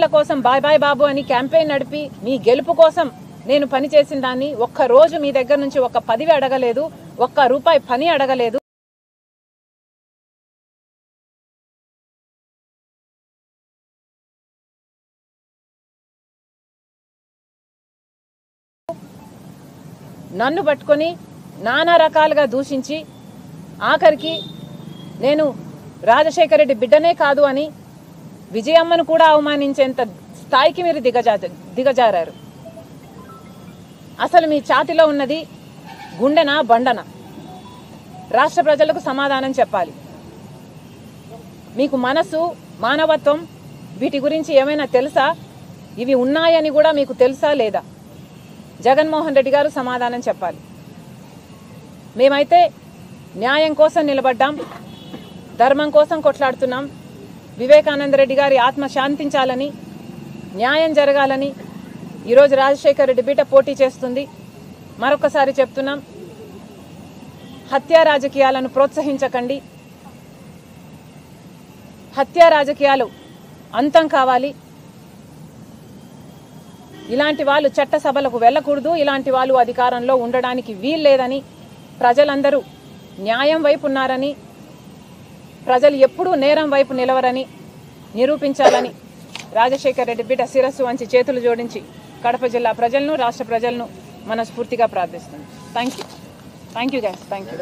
పెన్షన్ల కోసం bye bye బాబు అని క్యాంపెయిన్ నడిపి మీ గెలుపు కోసం నేను పని చేసిన దాన్ని ఒక్క రోజు మీ దగ్గర నుంచి ఒక్క పదివి అడగలేదు, ఒక్క రూపాయి పని అడగలేదు. నన్ను పట్టుకొని నానా రకాలుగా దూషించి ఆఖరికి నేను రాజశేఖర రెడ్డి బిడ్డనే కాదు అని విజయమ్మను కూడా అవమానించేంత స్థాయికి మీరు దిగజారారు. అసలు మీ ఛాతిలో ఉన్నది గుండెనా బండనా? రాష్ట్ర ప్రజలకు సమాధానం చెప్పాలి. మీకు మనసు, మానవత్వం వీటి గురించి ఏమైనా తెలుసా? ఇవి ఉన్నాయని కూడా మీకు తెలుసా లేదా? జగన్మోహన్ రెడ్డి గారు సమాధానం చెప్పాలి. మేమైతే న్యాయం కోసం నిలబడ్డాం, ధర్మం కోసం కొట్లాడుతున్నాం. వివేకానంద రెడ్డి గారి ఆత్మ శాంతించాలని, న్యాయం జరగాలని ఈరోజు రాజశేఖర రెడ్డి బిడ్డ పోటీ చేస్తుంది. మరొకసారి చెప్తున్నాం, హత్యా రాజకీయాలను ప్రోత్సహించకండి. హత్యా రాజకీయాలు అంతం కావాలి. ఇలాంటి వాళ్ళు చట్టసభలకు వెళ్ళకూడదు, ఇలాంటి వాళ్ళు అధికారంలో ఉండడానికి వీల్లేదని, ప్రజలందరూ న్యాయం వైపు ఉన్నారని, ప్రజలు ఎప్పుడూ నేరం వైపు నిలవరని నిరూపించాలని రాజశేఖర రెడ్డి బిడ్డ శిరస్సు వంచి చేతులు జోడించి కడప జిల్లా ప్రజలను, రాష్ట్ర ప్రజలను మనస్ఫూర్తిగా ప్రార్థిస్తుంది. Thank you guys. Thank you.